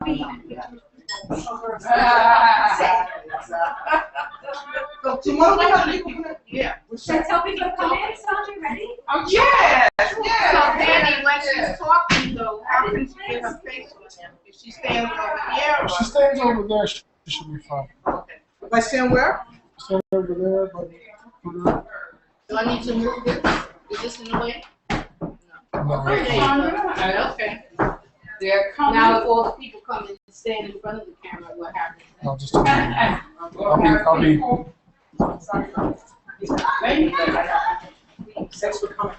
So tomorrow we have people come in? Yeah. Should I tell people to come in? Saundra, ready? Oh, yes, yes. So Danny, when she's talking though, how can she get her face on him? If she stands over here or? If she stands over there, she should be fine. Okay. If I stand where? Stand over there, but put her. Do I need to move this? Is this in the way? No. Okay. They're coming. Now if all the people come and stand in front of the camera, what happens? No, just a minute. I'll be. Thanks for coming.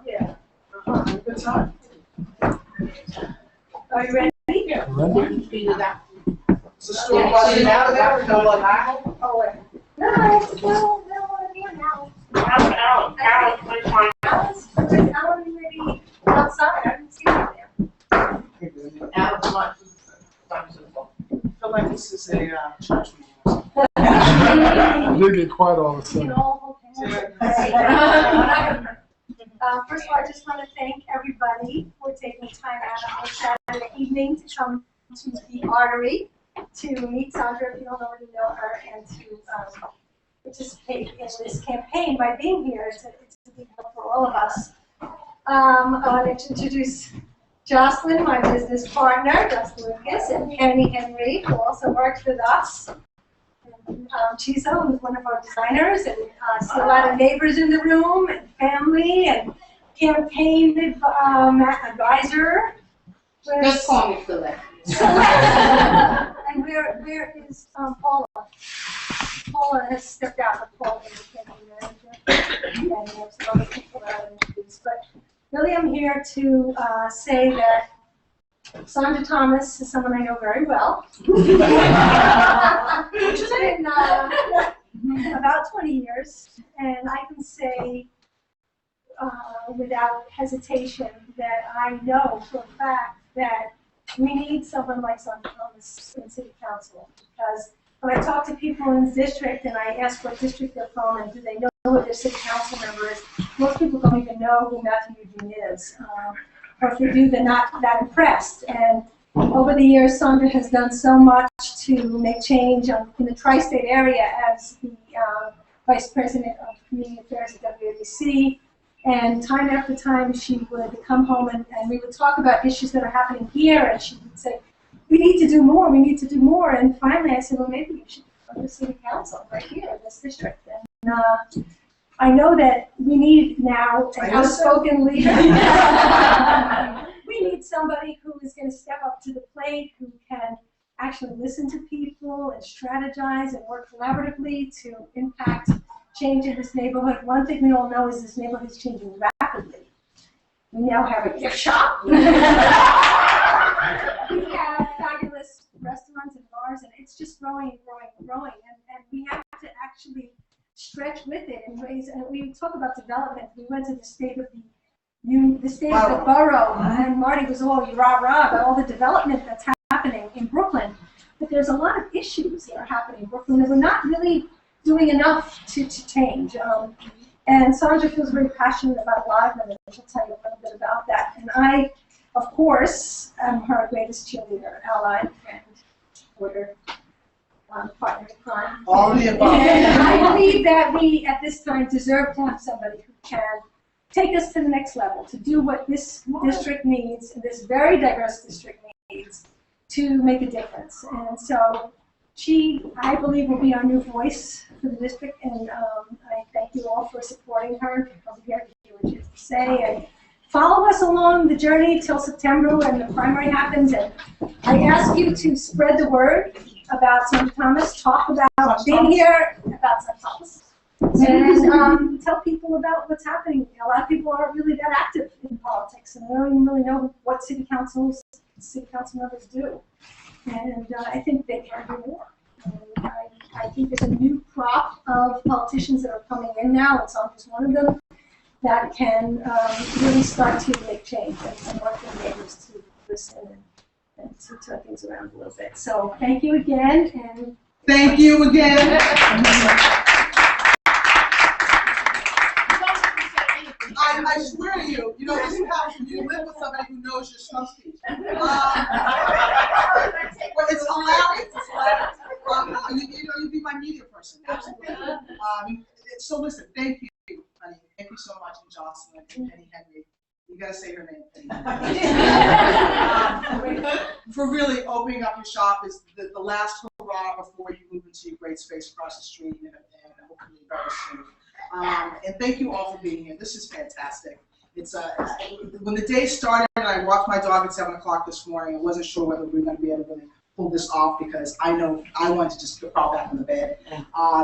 Yeah. Good time. Are you ready? Ready? Feel that. Is the store buzzing out there? No one out? Oh, wait. No, we're here now. Alice, maybe outside. I didn't see her there. Alex wants I feel like this is a church meeting. It did get quiet all of a You sudden. know, first of all, I just want to thank everybody for taking time out on Saturday evening to come to the Artery to meet Saundra if you don't already know her and to participate in this campaign by being here. It's a big help for all of us. I want to introduce Jocelyn, my business partner, Jocelyn Lucas, and Penny Henry, who also works with us. Chizo, who's one of our designers, and see a lot of neighbors in the room, and family, and campaign advisor. Just call me Philip. And where is Paula? Paula has stepped out, but Paula is the campaign manager, and we have some other people that I introduced. But really, I'm here to say that Saundra Thomas is someone I know very well. It's been about 20 years, and I can say without hesitation that I know for a fact that we need someone like Saundra Thomas in City Council, because when I talk to people in the district and I ask what district they're from and do they know who their City Council member is, most people don't even know who Matthew Eugene is. Or if they do, they're not that impressed. And over the years, Saundra has done so much to make change in the tri-state area as the Vice President of Community Affairs at WABC. And time after time, she would come home and we would talk about issues that are happening here, and she would say, we need to do more, we need to do more. And finally I said, well, maybe you should go to City Council right here in this district. And I know that we need now an outspoken leader. We need somebody who is going to step up to the plate, who can actually listen to people and strategize and work collaboratively to impact change in this neighborhood. One thing we all know is this neighborhood is changing rapidly. We now have a gift shop. We have fabulous restaurants and bars, and it's just growing and growing and growing. And we have to actually stretch with it in ways. And we talk about development. We went to the state of the borough, and Marty was all rah-rah about all the development that's happening in Brooklyn. But there's a lot of issues that are happening in Brooklyn that we're not really doing enough to change. And Saundra feels very passionate about a lot of them, and she'll tell you a little bit about that. And I, of course, am her greatest cheerleader, ally, friend, supporter, partner in crime. All of the above. And I believe that we, at this time, deserve to have somebody who can take us to the next level, to do what this district needs, and this very diverse district needs, to make a difference. And so she, I believe, will be our new voice for the district, and I thank you all for supporting her. I'll be here to hear what she has to say, and follow us along the journey till September when the primary happens. And I ask you to spread the word about Saundra Thomas, talk about being here, about Saundra Thomas, and tell people about what's happening. A lot of people aren't really that active in politics, and they don't even really know what city council members do. And I think they can do more. And I think there's a new crop of politicians that are coming in now, and Saundra's one of them, that can really start to make change and work with neighbors to listen and to turn things around a little bit. So thank you again. And thank you again. I swear to you, you know, you live with somebody who knows your stump speech. But it's hilarious. It's hilarious. You'd be my media person, absolutely. So listen, thank you, honey. Thank you so much, and Jocelyn and Penny Henry. You gotta say her name, Penny. For really opening up your shop is the last hurrah before you move into your great space across the street and hopefully very soon. And thank you all for being here. This is fantastic. It's when the day started and I walked my dog at 7 o'clock this morning, I wasn't sure whether we were going to be able to really pull this off because I know I wanted to just crawl back in the bed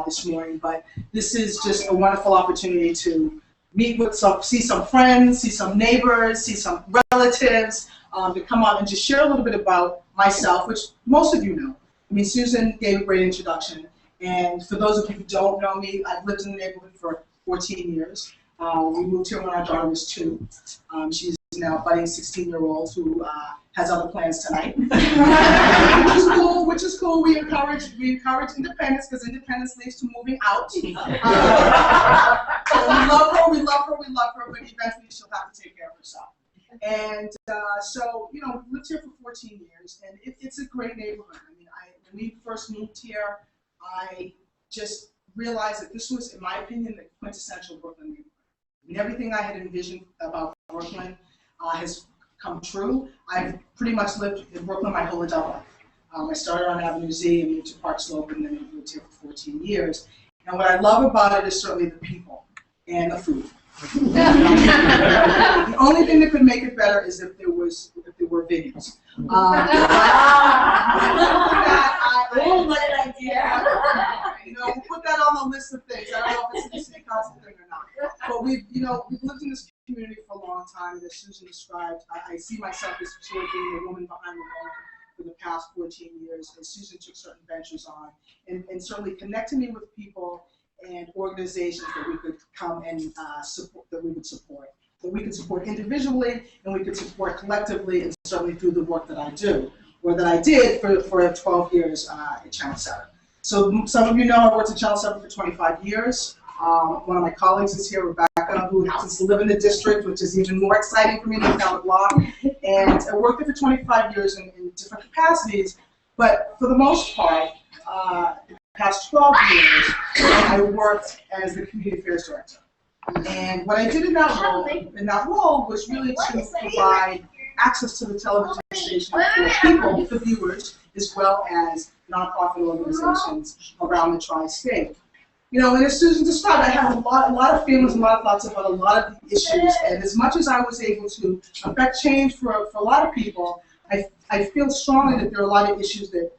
this morning. But this is just a wonderful opportunity to meet with see some friends, see some neighbors, see some relatives, to come out and just share a little bit about myself, which most of you know. I mean, Susan gave a great introduction. And for those of you who don't know me, I've lived in the neighborhood for 14 years. We moved here when our daughter was 2. She's now a budding 16-year-old who has other plans tonight. Which is cool. We encourage independence because independence leads to moving out. So we love her, but eventually she'll have to take care of herself. And so, you know, we've lived here for 14 years, and it's a great neighborhood. I mean, when we first moved here, I just realized that this was, in my opinion, the quintessential Brooklyn neighborhood. I mean, everything I had envisioned about Brooklyn has come true. I've pretty much lived in Brooklyn my whole adult life. I started on Avenue Z and moved to Park Slope, and then I lived here for 14 years. And what I love about it is certainly the people and the food. The only thing that could make it better is if there were vineyards. You know, we'll put that on the list of things. I don't know if it's a city council thing or not. But we've lived in this community for a long time, and as Susan described, I see myself as sort of being the woman behind the woman for the past 14 years. And Susan took certain ventures on, and certainly connected me with people and organizations that we could come and support, that we could support individually, and we could support collectively, and certainly through the work that I do, or that I did for 12 years at Channel 7. So some of you know I worked at Channel 7 for 25 years. One of my colleagues is here, Rebecca, who happens to live in the district, which is even more exciting for me than down the block. And I worked there for 25 years in different capacities, but for the most part, the past 12 years, I worked as the community affairs director. And what I did in that role was really to provide access to the television station for people, the viewers, as well as nonprofit organizations around the tri-state. You know, and as Susan described, I have a lot of feelings, a lot of thoughts about a lot of the issues. And as much as I was able to affect change for a lot of people, I feel strongly that there are a lot of issues that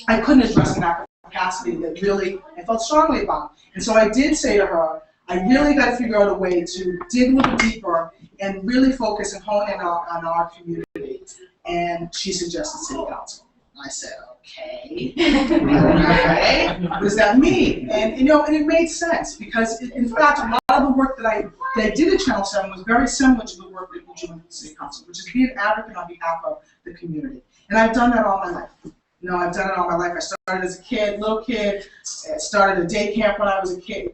I couldn't address in that capacity that really I felt strongly about. And so I did say to her, I really got to figure out a way to dig a little deeper and really focus and hone in on our community. And she suggested city council. And I said, okay, what does that mean? And you know, and it made sense because in fact, a lot of the work that I did at Channel 7 was very similar to the work that we do in the city council, which is be an advocate on behalf of the community. And I've done that all my life. You know, I've done it all my life. I started as a kid, little kid. I started a day camp when I was a kid.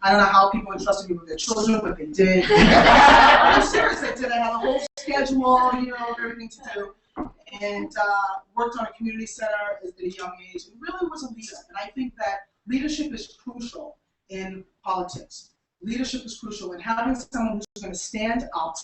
I don't know how people entrusted me with their children, but they did. I'm serious, they did. I had a whole schedule, you know, of everything to do. And worked on a community center at a young age, and really was a leader. And I think that leadership is crucial in politics. Leadership is crucial, and having someone who's going to stand up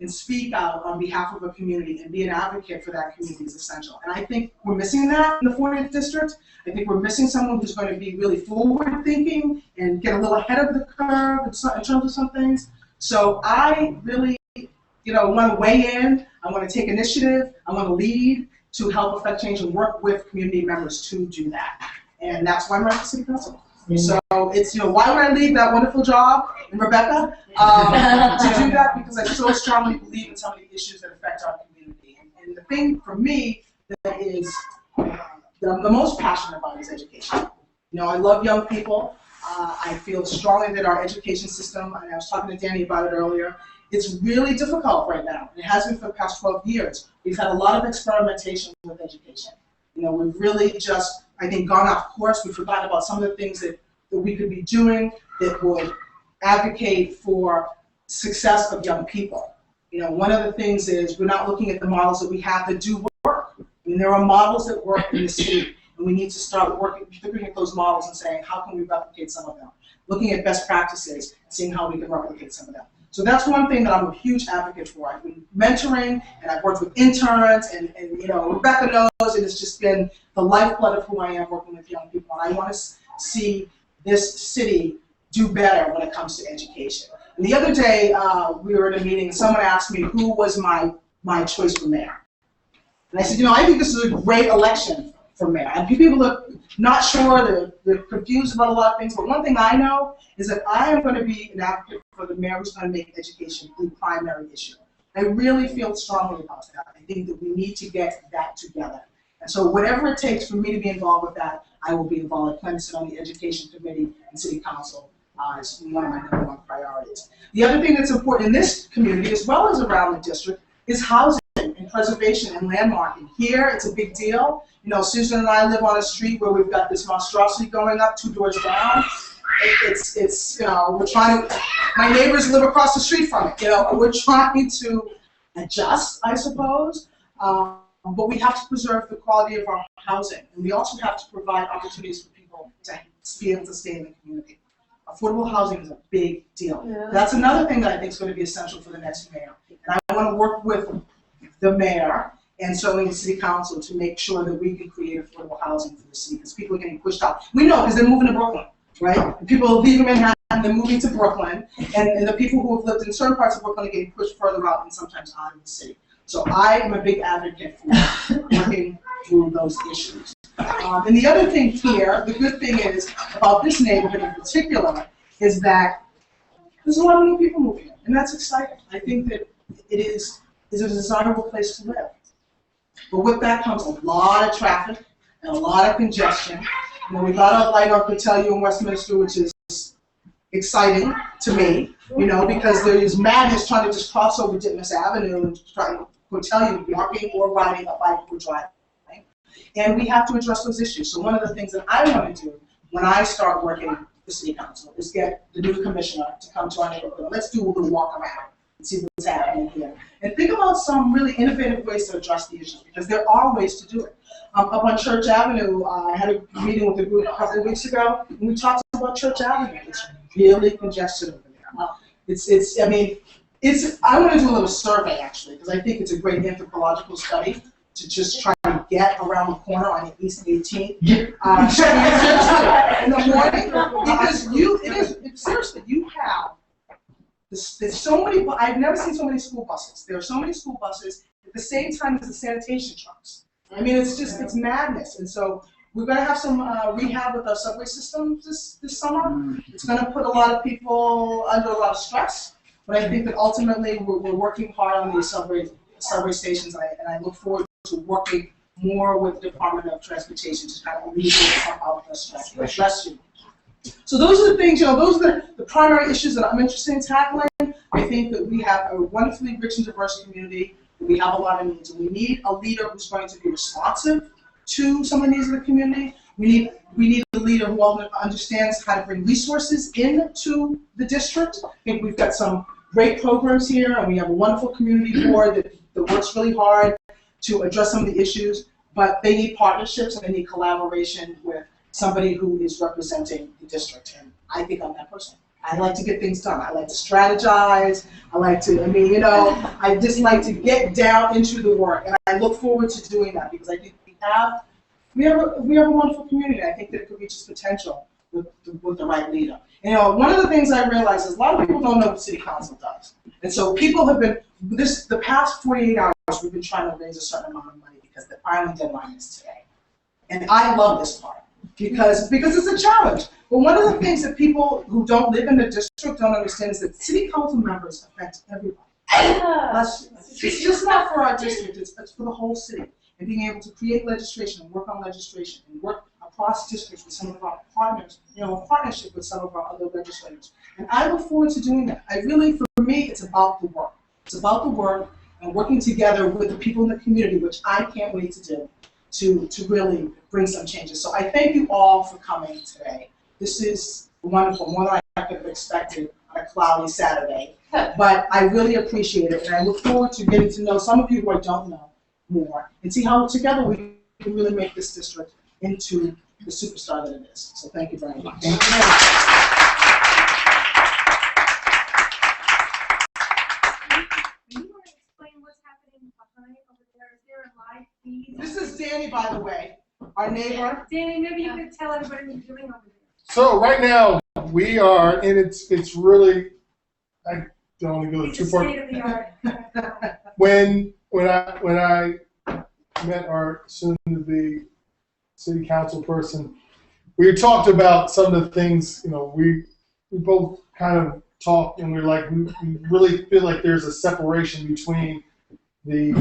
and speak out on behalf of a community and be an advocate for that community is essential. And I think we're missing that in the 40th district. I think we're missing someone who's going to be really forward-thinking and get a little ahead of the curve in terms of some things. So I really, you know, want to weigh in. I want to take initiative. I want to lead to help affect change and work with community members to do that. And that's why I'm running for city council. So it's, you know, why would I leave that wonderful job in Rebecca to do that? Because I so strongly believe in some of the issues that affect our community. And the thing for me that is that I'm the most passionate about is education. You know, I love young people. I feel strongly that our education system, and I was talking to Danny about it earlier, it's really difficult right now. It has been for the past 12 years. We've had a lot of experimentation with education. You know, we've really just, I think, gone off course. We've forgotten about some of the things that we could be doing that would advocate for success of young people. You know, one of the things is we're not looking at the models that we have that do work. I mean, there are models that work in the city, and we need to start looking at those models and saying, how can we replicate some of them? Looking at best practices and seeing how we can replicate some of them. So that's one thing that I'm a huge advocate for. I've been mentoring, and I've worked with interns, and you know, Rebecca knows, and it's just been the lifeblood of who I am working with young people. And I want to see this city do better when it comes to education. And the other day, we were in a meeting, and someone asked me who was my choice for mayor. And I said, you know, I think this is a great election for mayor. And people are not sure, they're confused about a lot of things, but one thing I know is that I am going to be an advocate for the mayor who's going to make education the primary issue. I really feel strongly about that. I think that we need to get that together. And so whatever it takes for me to be involved with that, I will be involved. I plan to sit on the education committee and city council. It's one of my number one priorities. The other thing that's important in this community, as well as around the district, is housing and preservation and landmarking. Here, it's a big deal. You know, Susan and I live on a street where we've got this monstrosity going up 2 doors down. It's you know, we're trying to, my neighbors live across the street from it, you know, we're trying to adjust, I suppose, but we have to preserve the quality of our housing, and we also have to provide opportunities for people to be able to stay in the community. Affordable housing is a big deal. Yeah. That's another thing that I think is going to be essential for the next mayor. And I want to work with the mayor and certainly the city council to make sure that we can create affordable housing for the city, because people are getting pushed out. We know because they're moving to Brooklyn, right? And people are leaving Manhattan, they're moving to Brooklyn, and the people who have lived in certain parts of Brooklyn are getting pushed further out and sometimes out of the city. So I am a big advocate for working through those issues. And the other thing here, the good thing is about this neighborhood in particular, is that there's a lot of new people moving in, and that's exciting. I think that it is a desirable place to live. But with that comes a lot of traffic and a lot of congestion. You know, we got a light on Patel in Westminster, which is exciting to me, you know, because there is madness trying to just cross over Ditmas Avenue and trying to tell you walking or riding a bike or driving. And we have to address those issues. So one of the things that I want to do when I start working with the city council is get the new commissioner to come to our neighborhood. Let's do a little walk around and see what's happening here. And think about some really innovative ways to address the issues, because there are ways to do it. Up on Church Avenue, I had a meeting with a group a couple of weeks ago, and we talked about Church Avenue. It's really congested over there. I want to do a little survey, actually, because I think it's a great anthropological study to just try to get around the corner on East 18th in the morning, because seriously, you have, there's so many, I've never seen so many school buses. There are so many school buses at the same time as the sanitation trucks. I mean, it's madness. And so we're going to have some rehab with our subway system this summer. It's going to put a lot of people under a lot of stress, but I think that ultimately we're working hard on these subway stations, and I look forward to working more with the Department of Transportation to kind of alleviate some of the stress. Bless you. So those are the things, you know, those are the primary issues that I'm interested in tackling. I think that we have a wonderfully rich and diverse community. We have a lot of needs, and we need a leader who's going to be responsive to some of the needs of the community. We need a leader who understands how to bring resources into the district. I think we've got some great programs here, and we have a wonderful community board that works really hard to address some of the issues, but they need partnerships and they need collaboration with somebody who is representing the district, and I think I'm that person. I like to get things done. I like to strategize. I just like to get down into the work, and I look forward to doing that because I think we have a wonderful community. I think that it could reach its potential with the right leader. And, you know, one of the things I realize is a lot of people don't know what city council does, and so people have been the past 48 hours we've been trying to raise a certain amount of money because the filing deadline is today, and I love this part. Because it's a challenge. But one of the things that people who don't live in the district don't understand is that city council members affect everybody. It's just not for our district, it's for the whole city. And being able to create legislation and work on legislation and work across districts with some of our partners, in partnership with some of our other legislators. And I look forward to doing that. For me, it's about the work. It's about the work and working together with the people in the community, which I can't wait to do. To really bring some changes. So I thank you all for coming today. This is wonderful, more than I could have expected on a a cloudy Saturday. But I really appreciate it, and I look forward to getting to know some of you who I don't know more, and see how together we can really make this district into the superstar that it is. So thank you very much. Thank you. Do you want to explain what's happening behind over there? Is there a live feed? This is Danny, by the way, our neighbor. Danny, maybe you could tell everybody what you're doing over there. So right now we are, and it's really, I don't want to go It's too a far. state of the art. When I met our soon-to-be city council person, we talked about some of the things. You know, we both kind of talked, and we're like, we really feel like there's a separation between the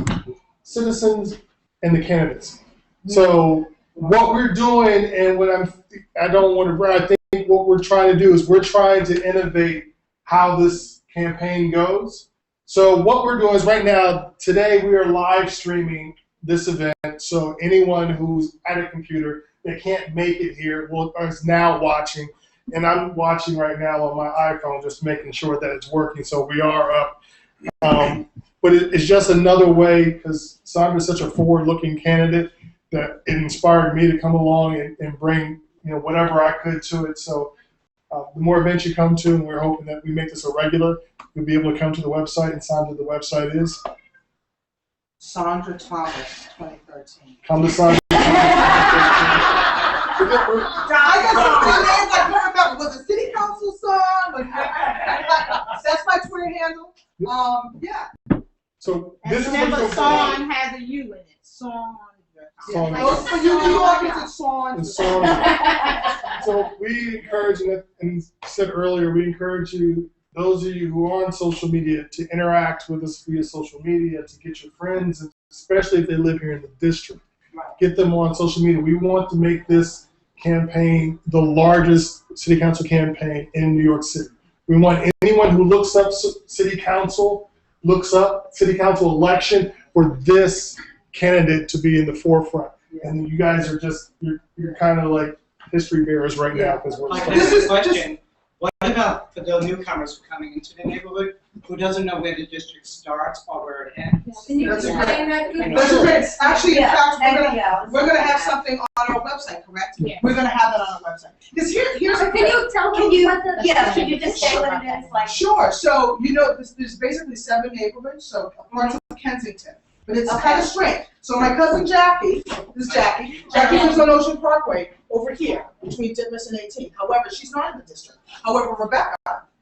citizens and the candidates. So what we're doing, and I don't want to, I think what we're trying to do is we're trying to innovate how this campaign goes. So what we're doing is right now, today we are live streaming this event. So anyone who's at a computer that can't make it here is now watching. And I'm watching right now on my iPhone, just making sure that it's working. So we are up. But it's just another way, because Saundra is such a forward-looking candidate, that it inspired me to come along and bring whatever I could to it. So the more events you come to, and we're hoping that we make this a regular, you'll be able to come to the website, and Saundra, the website is? Saundra Thomas, 2013. Come to Saundra. I got some names I can't remember. Was it City Council song? That's my Twitter handle. Yeah. So And this remember, is Song has a U in it. Song. Song. Oh, for you New Yorkers, it's Saundra. And Saundra. So we encourage, and said earlier, we encourage you, those of you who are on social media, to interact with us via social media, to get your friends, and especially if they live here in the district. Right. Get them on social media. We want to make this campaign the largest city council campaign in New York City. We want anyone who looks up city council election for this candidate to be in the forefront. Yeah. And you guys are you're kind of like history bearers right now, because we're This is question. What about for the newcomers coming into the neighborhood who doesn't know where the district starts or where it ends? Can you That's explain that? That's great. Actually, in fact, Yeah, we're gonna have something on our website, correct? Yeah. We're gonna have that on our website. Because here's the Can thing. you tell me what the? Yeah, could you just say what it is, like? Sure. So there's basically 7 neighborhoods. So parts of Kensington, but it's kind of strange. So my cousin Jackie, this is Jackie. Jackie lives on Ocean Parkway over here between Ditmas and 18. However, she's not in the district. However, Rebecca,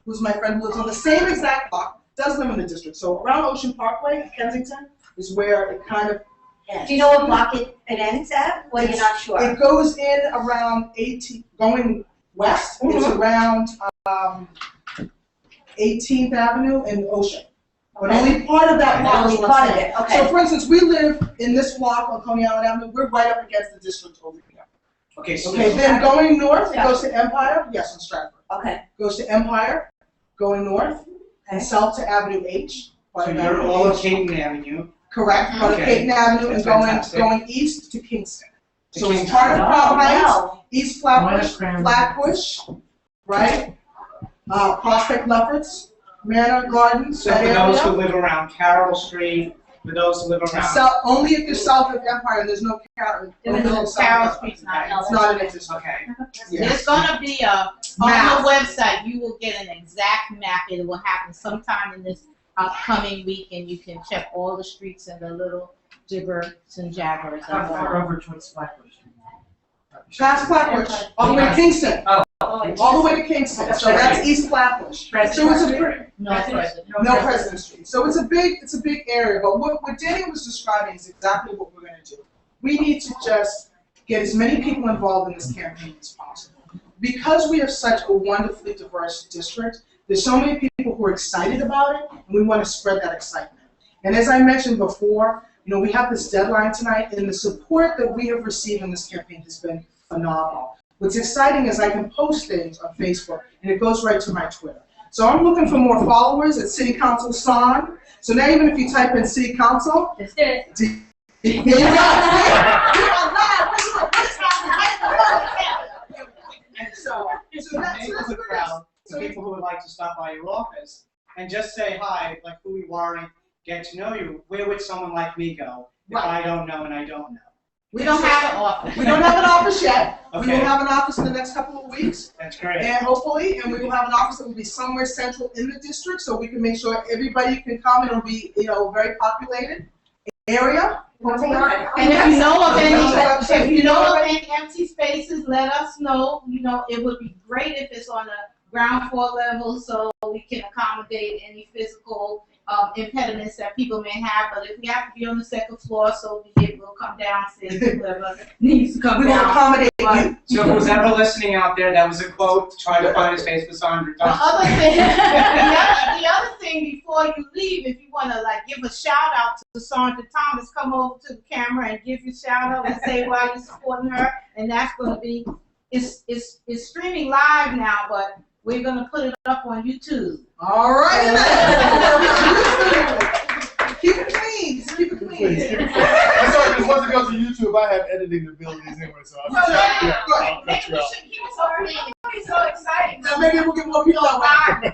who's my friend who lives on the same exact block, does live in the district. So around Ocean Parkway, Kensington, is where it kind of ends. Do you know what block it ends at? Well, you're not sure. It goes in around 18, going west. It's around 18th Avenue and Ocean. But only part of that block is Only part of what's it, okay. So for instance, we live in this block on Coney Island Avenue. We're right up against the district over here. Okay, so Okay, then going north, it goes to Empire. Yes, on Stratford. Okay. Goes to Empire, going north, and Okay. south to Avenue H. so Part of you're Avenue all of H. Caden Avenue. Correct, part of Okay. Peyton Avenue and That's fantastic. going east to Kingston. To So it's Kingston. part of Crown Heights, Wow. East Flatbush, right? Prospect Lefferts, Manor Gardens, So that for those who area. live around Carroll Street, for those who live around. South, only if you're south of Empire, and there's no Carroll. Carroll Street's not. It's not an interest. Okay. There's gonna be on Map. the website, you will get an exact map. It will happen sometime in this upcoming week, and you can check all the streets and the little jibbers and jabbers. Over towards Flatbush. Past Flatbush, all the way to Kingston, all the way to Kingston, so that's East Flatbush. So it's a No, President. no President Street. So it's a big area, but what Danny was describing is exactly what we're gonna do. We need to just get as many people involved in this campaign as possible. Because we have such a wonderfully diverse district, there's so many people who are excited about it, and we wanna spread that excitement. And as I mentioned before, we have this deadline tonight, and the support that we have received in this campaign has been phenomenal. What's exciting is I can post things on Facebook, and it goes right to my Twitter. So I'm looking for more followers at City Council Son. So now even if you type in City Council, Just did it. here you go. You're alive. What is happening? And so that's great. So people who would like like to stop by your office and just say hi, like who you are, and get to know you, where would someone like me go if I don't know and I don't know? We don't have an office. We don't have an office yet. We Okay. will have an office in the next couple of weeks. That's great. And hopefully, and we will have an office that will be somewhere central in the district, so we can make sure everybody can come. It'll be, very populated area. Hopefully. And if you know of Website. if you know of any empty spaces, let us know. It would be great if it's on the ground floor level, so we can accommodate any physical impediments that people may have. But if we have to be on the second floor, so we'll come downstairs, whoever needs to come We will down. accommodate you. So who's ever listening out there, that was a quote, trying to find his face for Saundra. The other thing before you leave, if you want to give a shout out to Saundra Thomas, come over to the camera and give your shout out and say why you're supporting her. And that's going to be, it's streaming live now, but we're going to put it up on YouTube. All right. Keep it clean. Just keep it clean. I'm sorry, because once it goes to YouTube, I have editing abilities anyway, so I'll cut you out. He was so clean. He's so excited. Now maybe we'll get more people that way.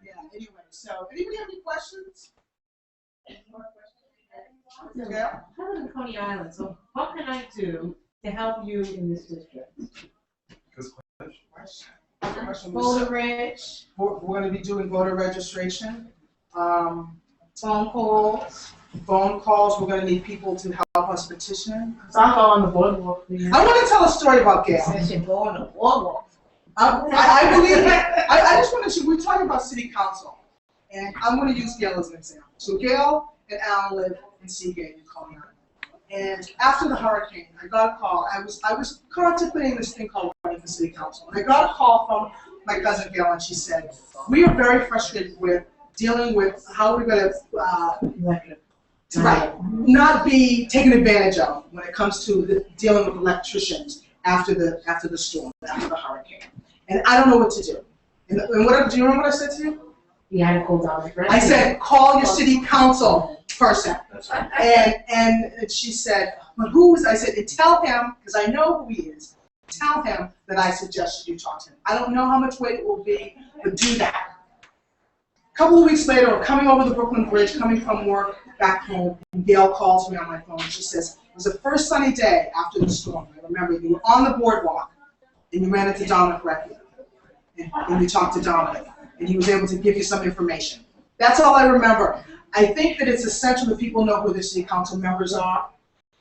Yeah, anyway, so anybody have any questions? Yeah. I live in Coney Island, so what can I do to help you in this district? Voter Reg, We're going to be doing voter registration, phone calls. phone calls. We're going to need people to help us petition. So I'll go on the boardwalk. Please. I want to tell a story about Gail. Since you're going to boardwalk. I believe I just want to. We're talking about city council, and I'm going to use Gail as an example. So Gail and Alan live in Seagate in Coney Island. And after the hurricane, I got a call. I was contemplating this thing called running for city council. And I got a call from my cousin Gail, and she said, "We are very frustrated with dealing with how we're going to not be taken advantage of when it comes to dealing with electricians after the storm, after the hurricane. And I don't know what to do." And what do you remember what I said to you? You had to call down. I said, "Call your city council person." And she said, "But who is?" I said, "And tell him, because I know who he is, tell him that I suggested you talk to him. I don't know how much weight it will be, but do that." A couple of weeks later, I'm coming over the Brooklyn Bridge, coming from work back home, and Gail calls me on my phone. She says, "It was the first sunny day after the storm. I remember you were on the boardwalk, and you ran into Dominic Recchia, and you talked to Dominic, and he was able to give you some information." That's all I remember. I think that it's essential that people know who their city council members are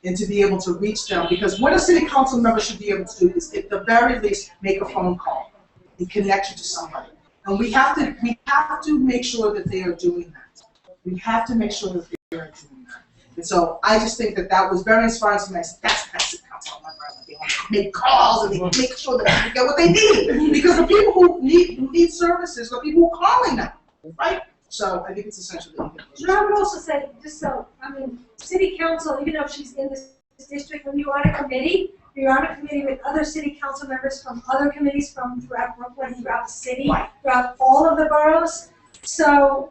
and to be able to reach them, because what a city council member should be able to do is, at the very least, make a phone call and connect you to somebody. And we have to make sure that they are doing that. We have to make sure that they are doing that. And so I just think that was very inspiring to me. I said, that's the city council member. They make calls and they make sure that people get what they need. Because the people who need services are people who are calling them, right? So I think it's essential that you get those. And I would also say, city council, even though she's in this district, when you're on a committee with other city council members from other committees from throughout Brooklyn, throughout the city, throughout all of the boroughs. So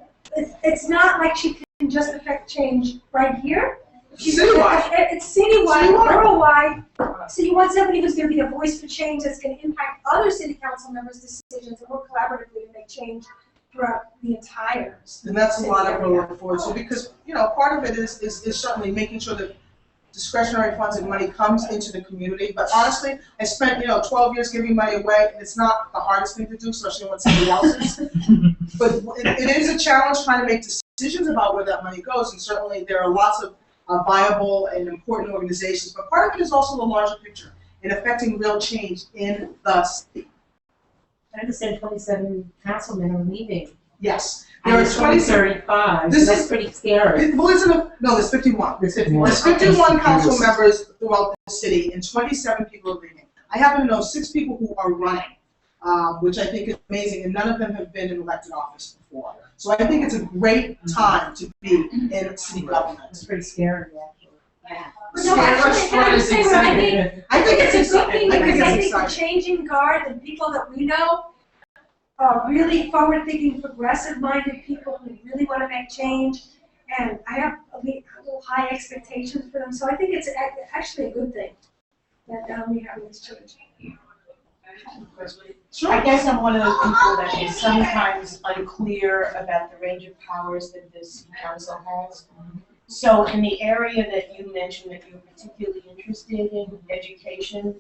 it's not like she can just affect change right here. Citywide. It's citywide, borough-wide. So you want somebody who's going to be a voice for change that's going to impact other city council members' decisions and work collaboratively to make change throughout the entire. And that's a lot I really look forward to, because part of it is certainly making sure that discretionary funds and money comes into the community. But honestly, I spent 12 years giving money away, and it's not the hardest thing to do, especially when somebody else is. But it is a challenge trying to make decisions about where that money goes, and certainly there are lots of viable and important organizations. But part of it is also the larger picture and affecting real change in the city. I understand 27 councilmen are leaving. Yes. There are 35. That's pretty scary. Well, there's 51. There's 51 council members throughout the city, and 27 people are leaving. I happen to know 6 people who are running, which I think is amazing, and none of them have been in elected office before. So I think it's a great time to be in city government. It's pretty scary, actually. Yeah. No, actually, I think it's a good thing, because I think the changing guard and people that we know are really forward-thinking, progressive-minded people who really want to make change, and I have a little high expectations for them. So I think it's actually a good thing that we have this change. Sure. I guess I'm one of the people that is sometimes unclear about the range of powers that this council has. So in the area that you mentioned that you're particularly interested in, education,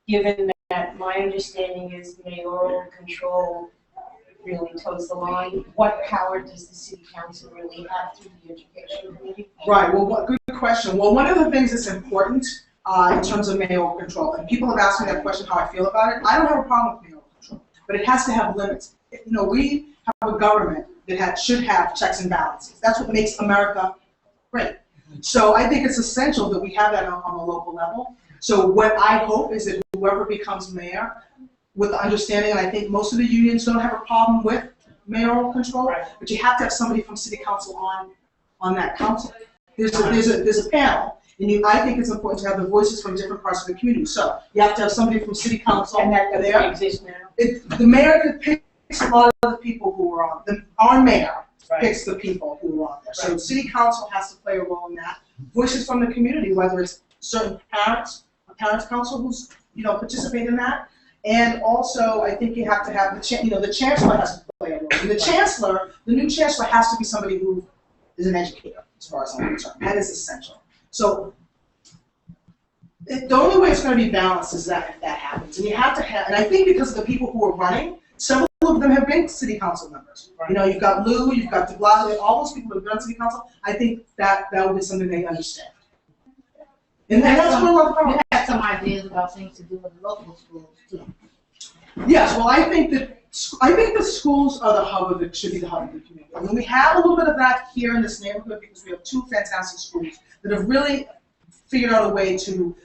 given that my understanding is mayoral control really toes the line, what power does the city council really have through the education committee? Right, well, good question. Well, one of the things that's important in terms of mayoral control, and people have asked me that question, how I feel about it. I don't have a problem with mayoral control, but it has to have limits. You know, we have a government that should have checks and balances. That's what makes America great. So I think it's essential that we have that on a local level. So what I hope is that whoever becomes mayor, with the understanding, and I think most of the unions don't have a problem with mayoral control, but you have to have somebody from city council on that council. There's a panel, and I think it's important to have the voices from different parts of the community. So you have to have somebody from city council. And that there. doesn't exist now. The mayor picks a lot of the people who are on. Our mayor picks the people who are on there. So city council has to play a role in that. Voices from the community, whether it's certain parents, a parents council who's participate in that. And also, I think you have to have the chancellor has to play a role. And the new chancellor has to be somebody who is an educator, as far as I'm concerned. That is essential. So the only way it's going to be balanced is that if that happens. And you have to have, and I think because of the people who are running, several of them have been city council members. Right. You know, you've got Lou, you've got de Blasio, all those people who have been on city council. I think that would be something they understand. And that's where we're from. You have some ideas about things to do with local schools too. Yes, well, I think the schools are the hub of it, should be the hub of the community. I mean, we have a little bit of that here in this neighborhood because we have two fantastic schools that have really figured out a way to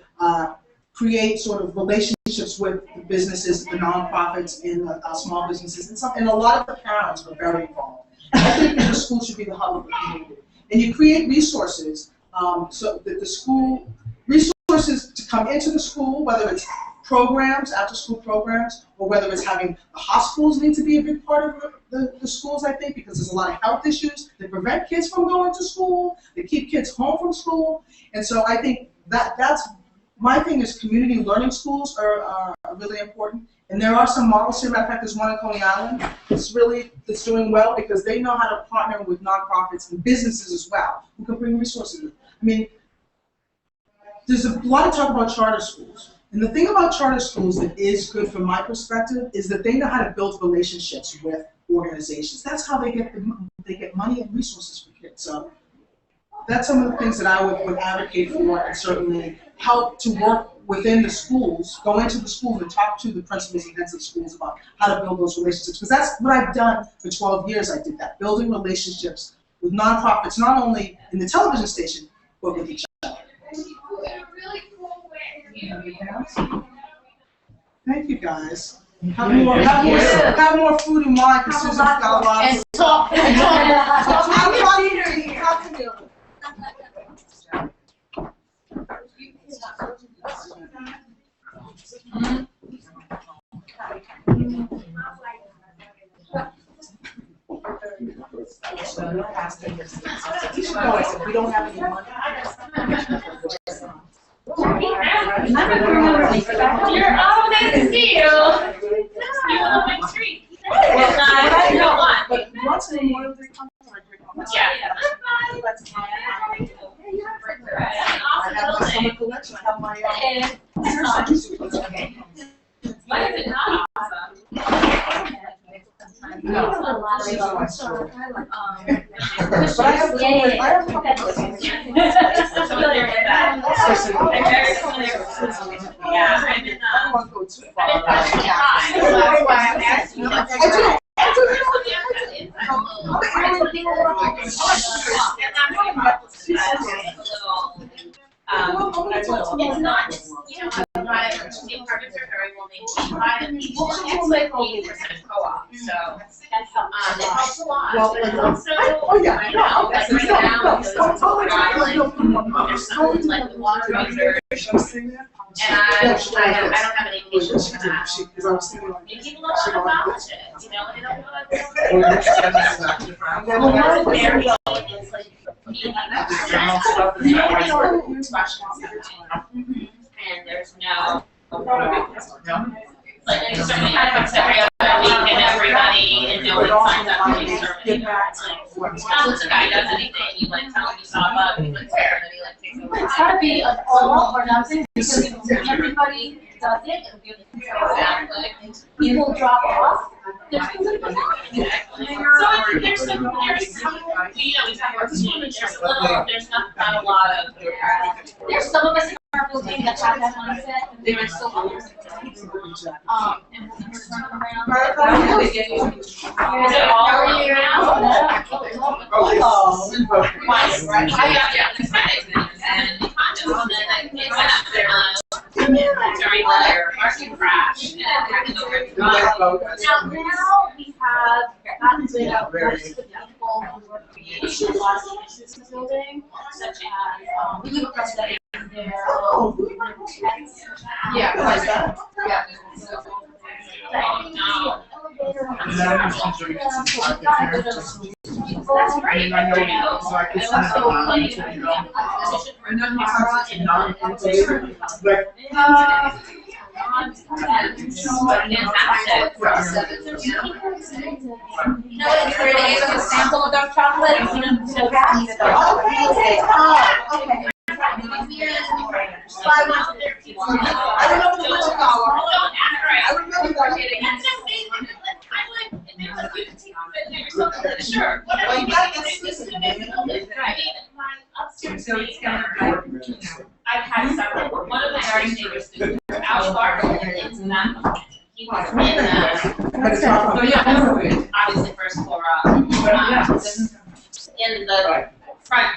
create sort of relationships with the businesses, the nonprofits, and the small businesses, and a lot of the parents are very involved. I think that the school should be the hub of the community. And you create resources so that the school, resources to come into the school, whether it's programs, after-school programs, or whether it's having the hospitals need to be a big part of the schools, I think, because there's a lot of health issues that prevent kids from going to school, that keep kids home from school, and so I think that's my thing is community learning schools are really important, and there are some models here. Matter of fact, there's one in Coney Island that's doing well because they know how to partner with nonprofits and businesses as well, who can bring resources. I mean, there's a lot of talk about charter schools. And the thing about charter schools that is good from my perspective is that they know how to build relationships with organizations. That's how they get money and resources for kids. So that's some of the things that I would advocate for and certainly help to work within the schools, go into the schools and talk to the principals and heads of schools about how to build those relationships. Because that's what I've done for 12 years. I did that, building relationships with nonprofits, not only in the television station, but with each other. Thank you, guys. Have more food and wine because Susan's got a lot of. And talk. We don't have any money. You're all nice to see you. You on my street. Well, you don't want. But once in a while they come, I drink on my Yeah. I have my summer collection. I have my Why is it not awesome? No. But I have a couple of familiar with that. I'm very familiar with that. Yeah, I'm in I don't want to go too far. so that's why I'm asking you. It's not, my state partners are very well maintained by the people, and it's like 80% co-op, so it helps a lot. Well, But it's also, yeah, I know, like right now, there's something like the water meter, and I don't have any patience for that. And people don't acknowledge it, you know, and they don't realize it's very, it's like, and there's no, like, there's certainly happens every other week and everybody, and no one signs up for these services. Once a guy does anything, you like tell him you saw a bug, he's like, where? And then he like takes over. It's gotta be an all or nothing, because if everybody does it, it'll be people drop off. There's So there's some, we always have our team, and there's not a lot of. There's some of us in our building that have that mindset, and they're still others. And we'll turn around. Is it all year now? Oh. I got the exams and the condos, and then it went up there during their market crash. Now we have gotten rid of most of the people who were creating a lot of issues in the building, such as we live across that there. Yeah, like that. Yeah. That's great. A sample of dark chocolate. Okay. I remember the flower. I remember that. Sure. Well, you gotta get specific. So it's gonna be, I've had several. One of the very senior students, Al Barber, is not. He was obviously first floor up. In the front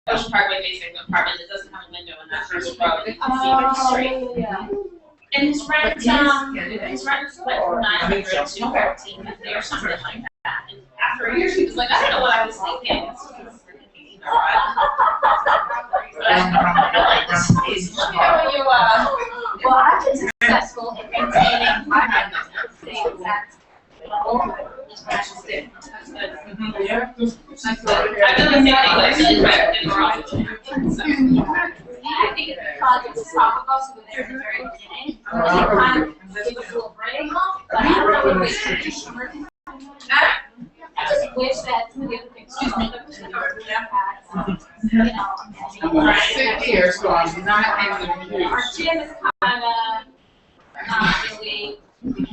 Ocean Parkway facing apartment that doesn't have a window in that first row, you can see the street. And his rent went from 900 to 1450 or something like that. And after a year, she was like, I don't know what I was thinking. But I like this space. Let me know when you, Well, I've been successful in maintaining my things that That's good. That's good. I've done the same thing in garage. I think it's because it's topical, so when they're very beginning, it kind of gives us a little break, but I don't know if it's I just wish that some of the other things, I'm sitting here, so I'm not answering our gym is kind of not really.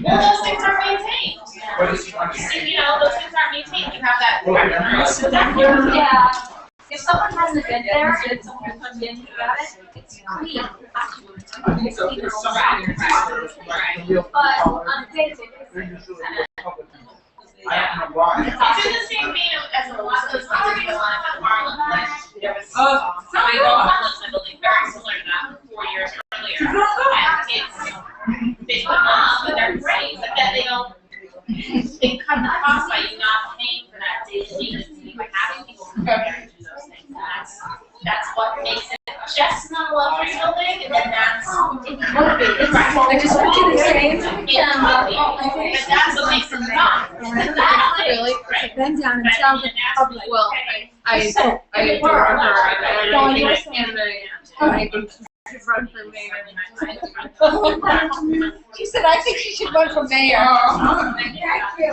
Well, those things are maintained. You know, those things aren't maintained. You have that. Yeah. If someone has an event there and someone comes in about it, it's clean. It's clean and all right. But on the day I don't know why. It's in the same vein as a lot of those things we want to Harlem. There was somebody who lives in a building very similar to that 4 years earlier. And it's they put them up, but they're great, but then they cut the cost by you not paying for that daily maintenance by having people prepare to do those things. And that's what makes it just not a luxury building, and then that's I just want you to say, but that's what makes it not. really, bend down and tell the public. Well, I adore her, and I should run for mayor. She said, I think she should run for mayor. Thank you.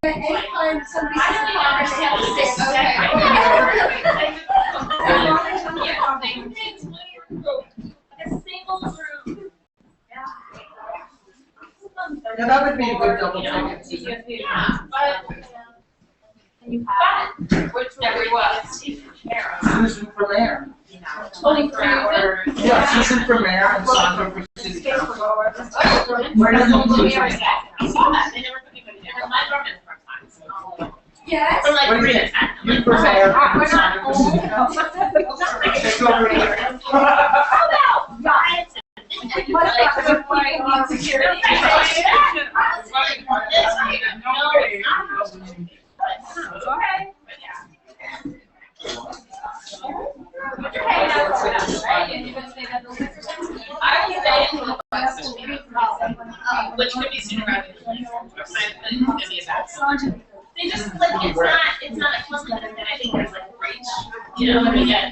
Anytime somebody Yeah, that would be a good double check. Which everyone is taken care of. Susan for mayor. 24 hours. Yeah, Susan for mayor and Saundra for city council. Where does it I saw that. They never put anybody there. My apartment is part-time, so. Yes. From like 3 to 10. You for mayor and Saundra for city council. It's over here. How about riots and security? Okay. I will stay until the West, which could be sooner rather than later. It's gonna be a bad. They just like it's not a compliment, and I think there's like reach. You know, we get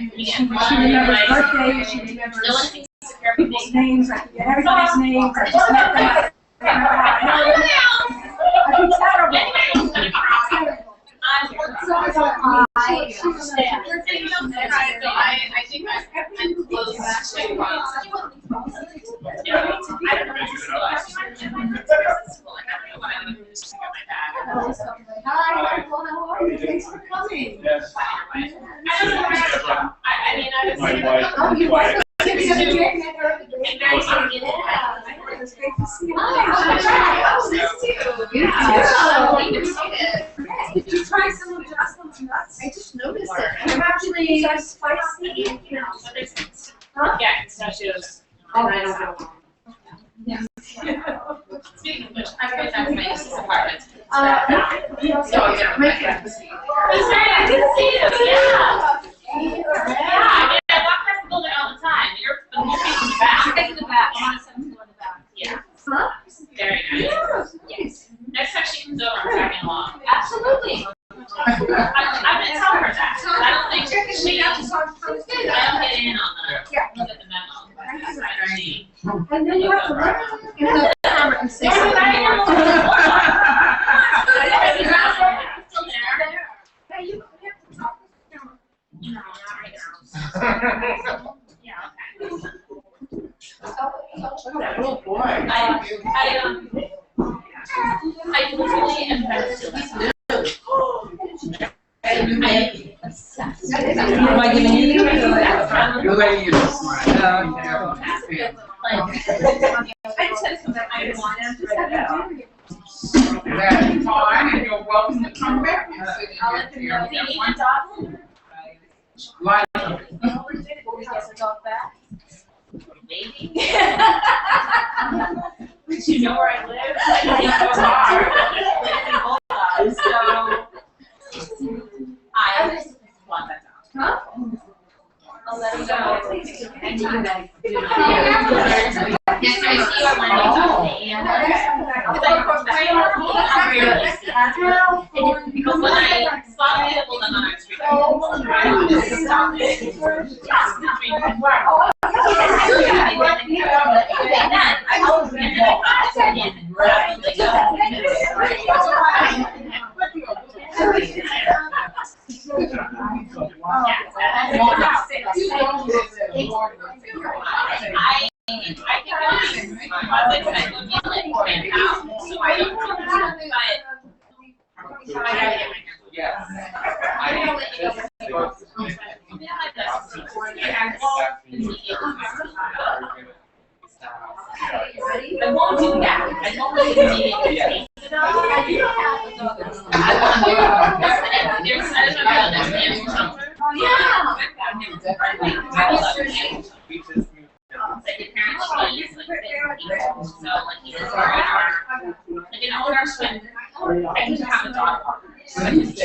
fun, like no one thinks security people's names, I forget everybody's names, I just met them. I'd be terrible. I think I'm close to yeah, I don't know school. I don't know what I would do to get my dad. Hi, Michael, how are you? Thanks for coming. Yes. I mean, I was My wife. Oh, you want to very get It's great to see you. Oh, nice to see you. Did you try some of Jocelyn's nuts? I just noticed I'm it. actually spicy. yeah, pistachios. Oh, I don't know. Speaking of which, I'm going to my niece's apartment. So, yeah, my friend. It's very nice to see you. Yeah. Yeah, I walk past the building all the time. You're in the back. In the back, I want to send people in the back. Yeah. Huh? Very nice. Yes. Next time she comes over, I'm tagging along. Absolutely. I'm gonna tell her that. I don't think she. I don't get in on the memo. And then you have to look in the camera and say Yeah, something. Still there. Hey, you have to talk to the camera. No, not right now. Yeah, okay. Oh, boy. I literally am better. Obsessed. Am I giving you the? You're letting you. I just said something I wanted to write it out. That's fine, and you're welcome to come back. I'll let them know. Do you need a dog? Like, Has a dog back? Maybe. But you know where I live? I live in Omaha, so I want that dog. Huh? I'll let him know. Yes, I see you on Monday. Because when I saw people on our street, I stopped I won't do that. I don't really need it. You're excited about this name, Saundra? Oh, yeah. Like your parents cheese, like so like he's like an older twin. I can have a dog. I like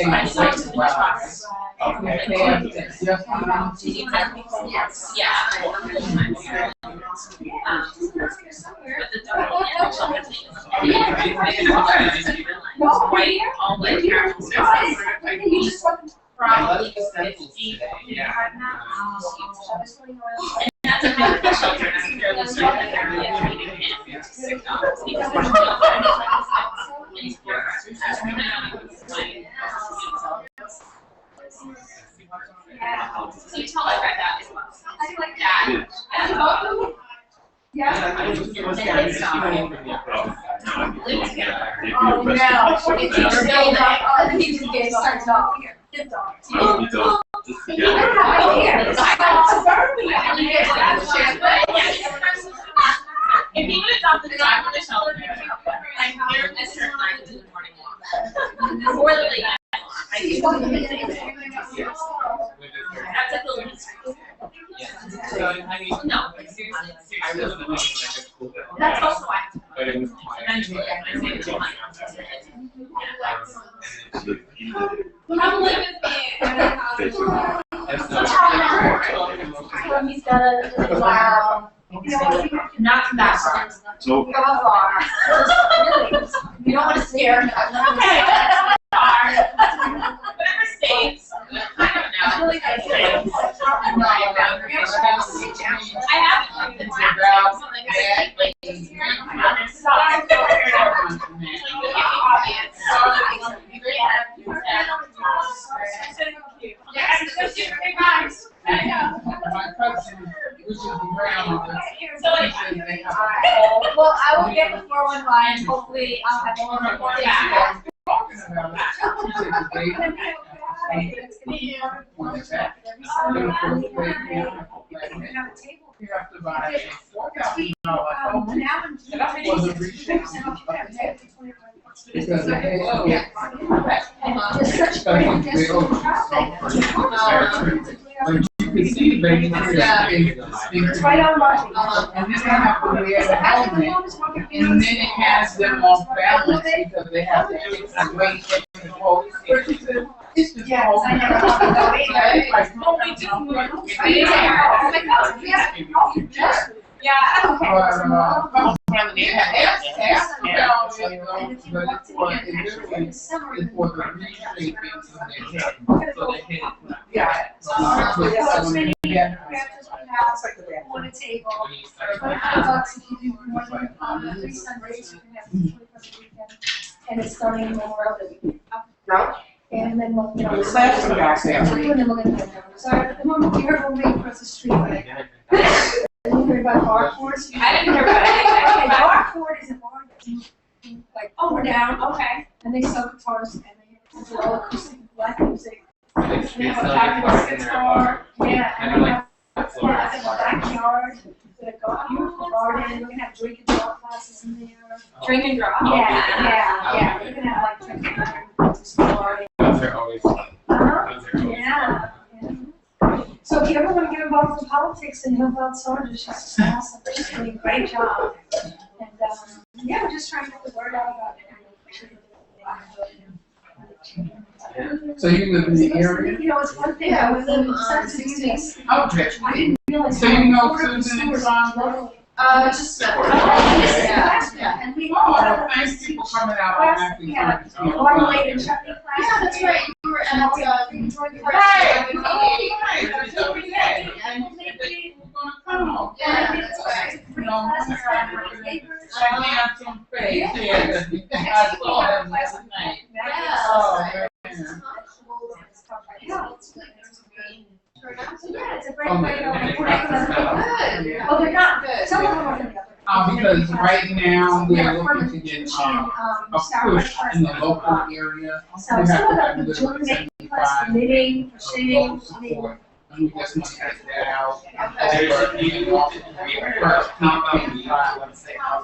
to trust. Yeah. But the dog and the children's names. White, all white characters. Probably 50. And that's a kind of children. I'm fairly certain that they're really treating him to sick dogs because there's no so you tell us about that as well. I like that. Yeah. Live together. Oh, no. It's your building. Oh, the people get started off here. Good dog. If you would adopt the dog from the shelter, I'm here at a certain time to do the morning walk. Before the late night walk. I do that's like the least. No, seriously. That's also why. Come live with me. He's got a Not that far. So, Really? You don't want to scare him. Okay. Whatever states. I don't know. I have like the which is the ground. Well, I will get the 411, hopefully I'll have more back. Talking about it. You have to buy $4,000 for the reshape because it has but you can see the baby It's right on Martin. and then they have to wear the helmet, and then it has them off balance because they have to fix the weight and the pose. It's just Yes, all- I never thought of that either. Like, On a table. $25 if you do more than 3 Sundays, you can have 25 weekend, and it's starting in Memorial Day. And then we'll, you know, and then we're gonna go. So at the moment, we heard one way across the street. Right? You heard about Barford? I didn't hear about Okay, anything. Barford is a bar that's like over down, Okay. and they sell guitars, and they do all acoustic black music. They have a It's fabulous like guitar, yeah, and they have, That's yeah, it's in the backyard. They've got a beautiful garden, we're gonna have drink and draw classes in there. Drink and draw. Yeah, we're gonna have like drink and draw. Those are always fun. Yeah. So if you ever want to get involved in politics and help out Saundra, she's just awesome. She's doing a great job. And yeah, we're just trying to get the word out about it. So you live in the area? You know, it's one thing, I was in San Francisco. Okay. I didn't realize. So you know Susan and Saundra? Just. Yeah. And we. Oh, thanks people coming out and actually trying to speak. Marmalade and chutney class. Yeah, that's right. You were at, We enjoyed the Hey, that's every day. And you said that you were gonna come. Yeah, that's right. You know, I'm trying to have some faith here. I saw that last night. Yeah. Oh, man. Yeah, it's a great way to connect with other people. Well, they're not, some of them are from the other. Because right now we're looking to get a push in the local area. So some of them are doing making class, for knitting, crocheting, I mean, And we just want to get that out.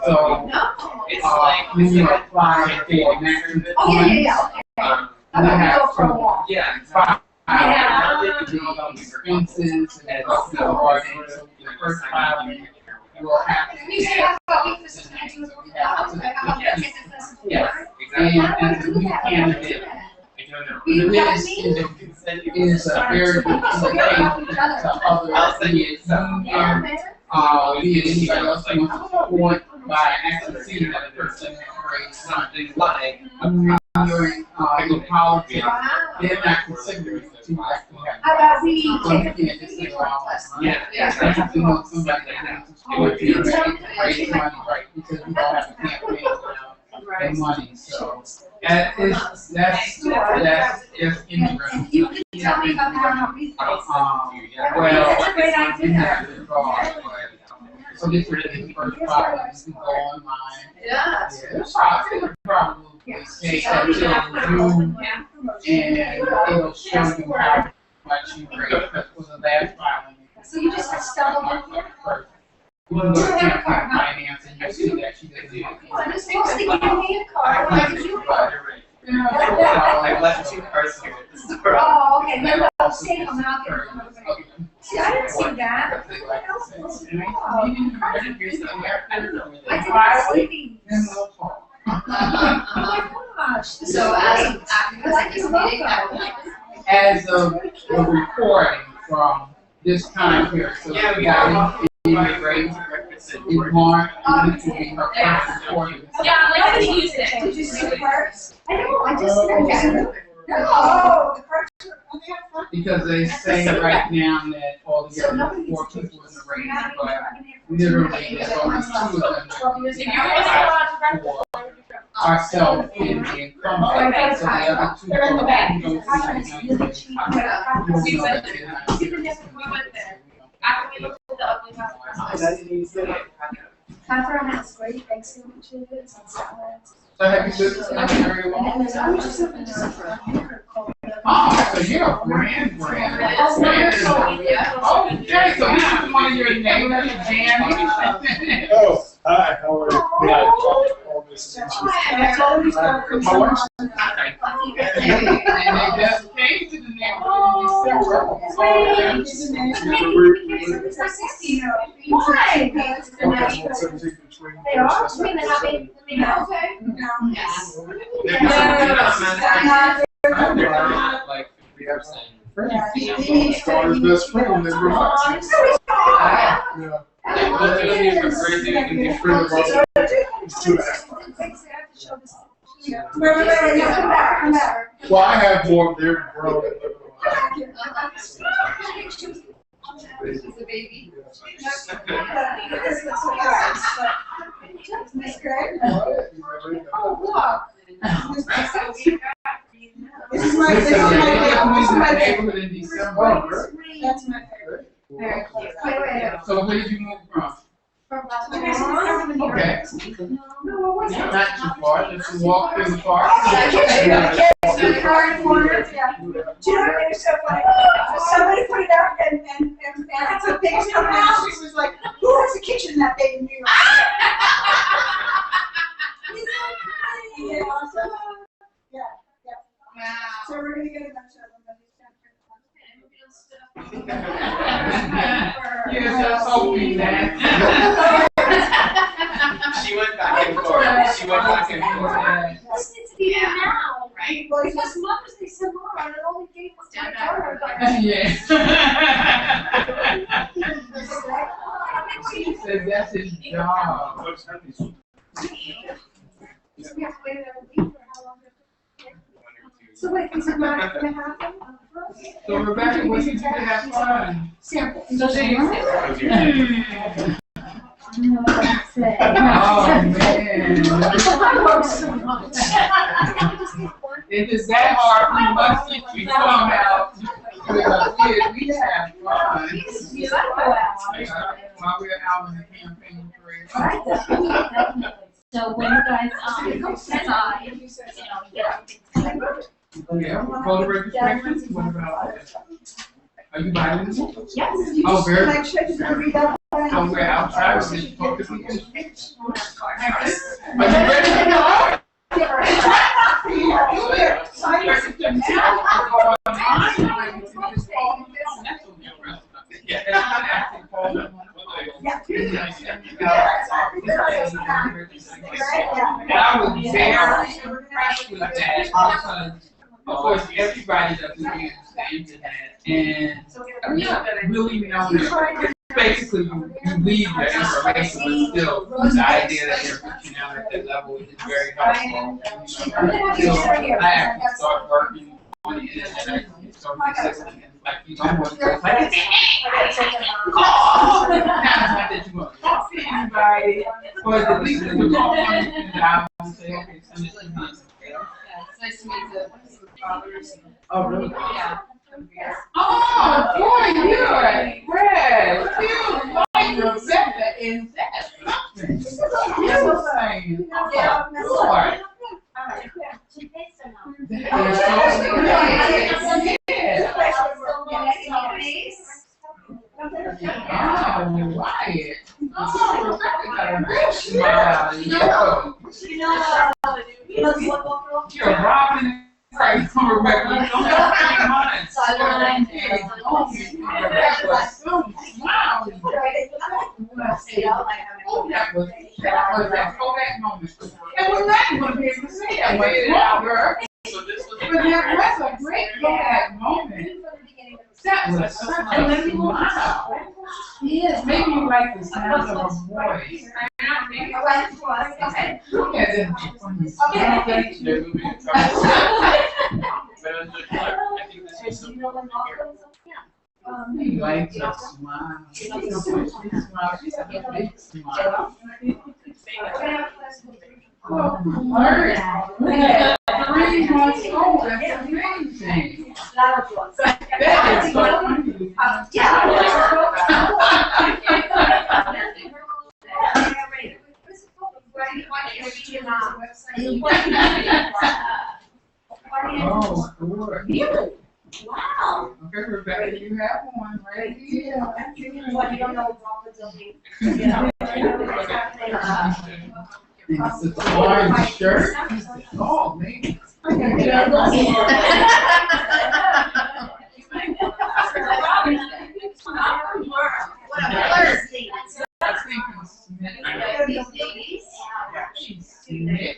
So, It's like, when you apply for maximum oh, yeah, okay. I'm gonna go for a walk. yeah, five Yeah. expenses and the first 5 you will have to. You say, how about we just gonna do it? How about we get the festival? Yes. exactly. And as a new candidate, I don't know. You got this me? is a very good communication to others, be it Zoom, be it anybody else who wants to support by actually seeing that a person has raised something like your politics. They're not considered to actually have. How about we So you take a can't just say, well, Yeah. you have to know somebody that wants to support you and raise money, right? Because we don't have a campaign without the money, so that's just interesting. And you can tell me about how we. Well, That's a great you idea. have to draw, so this is the first part, you can go online. Yeah. Probably take that to Zoom and it'll show you how much you raised, because for the last filing. So you just have to start over here? You can go to campaign finance and you'll see that she does it. I'm just supposed to give me a card. Why did you? I've left 2 cards here at the store. Oh, okay, then I'll save them and I'll get them. See, I didn't see that. I didn't know I didn't see these. Oh my gosh. This is So great. as I after like this your meeting, logo. As of the recording from this time period, so Yeah, we got in raised in March, and this will be her first recording. Yeah, I like to use it. Did you see the cards? I know, I just said that. No, the cards are. Because they say right now that altogether 4 people in the race, but literally there's only 2 of them If you're allowed to for ourselves and the incumbent, so the other 2 They're in the back. don't see We went there. After we Catherine has great egg sandwiches and salads. So have you lived in this area long? And there's always something else. Oh, so you're a brand. Oh, okay, so this is one of your neighbors, Danny. Oh, hi, how are you? Yeah. All this That's always My wife's And they just came to the neighborhood in December. Why? They are? I mean, okay. Like, we have some friends. Star's best friend in Vermont. Yeah. His friend of ours is 2.5. Well, I have more of their grown and She's a baby. Oh, look. This is my neighborhood in December. That's my favorite. Very cute. So where did you move from? Okay. Not too far, just to walk through the park. Somebody put it out and had some things coming out. She was like, who has a kitchen that big in New York? So we're gonna get a bunch of them. You're just hoping that. She went back and forth. She went back and forth. This needs to be there now. Right? Well, because Mother's Day tomorrow, and it only gave us my daughter. Yeah. He said that's his job. So we have to wait another week or how long? So wait, is it not gonna happen? So Rebecca, what did you do to have fun? Sample. Oh man. If it's that hard, we must get you come out. We have fun. While we're out on the campaign trail. So when you guys, decide, you know, get everything. Yeah, voter registration, what about that? Are you buying this? Yes. Oh, very Like, should I read that? So we're outside, we're just focusing. Are you ready to go? I was very impressed with that because, of course, everybody doesn't use the internet, and we really know that basically you leave your information, but still, the idea that you're reaching out at that level is very helpful. So I have to start working on the internet, start assisting, like you don't want to go like, call! Not that you want to talk to anybody, but at least if you call one and dial and say, okay, send it to me. It's nice to meet the fathers. Oh, really? Yeah. Oh, boy, you're Brad. You like Rebecca, is that something? You're saying, oh, Lord. Wyatt. Oh, Rebecca got a great smile. You're robbing right from Rebecca. You don't have any mind. Sideline. Rebecca, so smiling. Oh, that was that Kodak moment. And we're not going to be able to say that way longer. But that was a great Kodak moment. That was such a smile. Yes, maybe you like the sound of her voice. Look at them. He likes a smile. She's a big smile. She's a big smile. Oh, Lord. Yeah. 3 months old. That's amazing. That is so funny. Oh, Lord. Really? Wow. Okay, Rebecca, you have one right here. What, you don't know what will be, you know. It's a orange shirt. Oh, man. What a thirsty. I think it's Smith. She's Smith.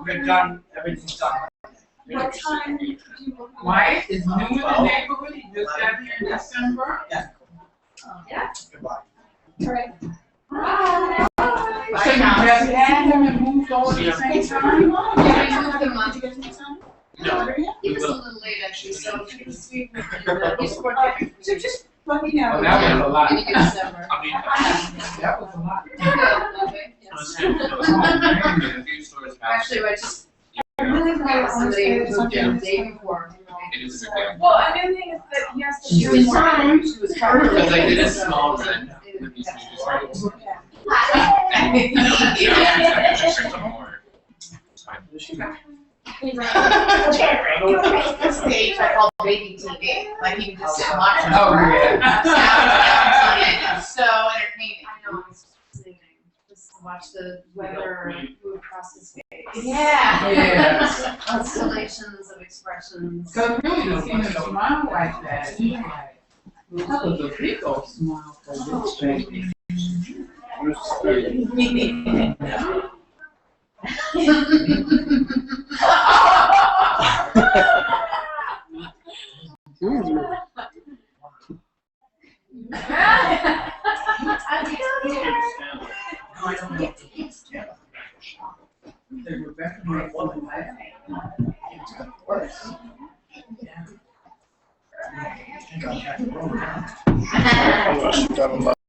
We're done, everything's done. What time do you? Wyatt is new in the neighborhood. He just got here in December. Goodbye. Right. So you just had him and moved over at the same time? Yeah, we moved him on. Did you get him time? No. He was a little late actually, so he was sweet. So just let me know. Oh, that was a lot. Did you get December? I mean, That was a lot. Okay, yes. Oh, man. a few stores past. Actually, I just, I really want to somebody understand moved in something. the day before. It is a big deal. Well, another thing is that he has to She do was more. fine. She was fine. Because I did a small run. Stage I call baby TV. Like you can just sit and watch it. Oh, yeah. So entertaining. I know. Just to watch the weather move across the stage. Yeah. Yeah. Constellations of expressions. So really, to see him smile like that, that was a big old smile for this baby. Rebecca made one laugh.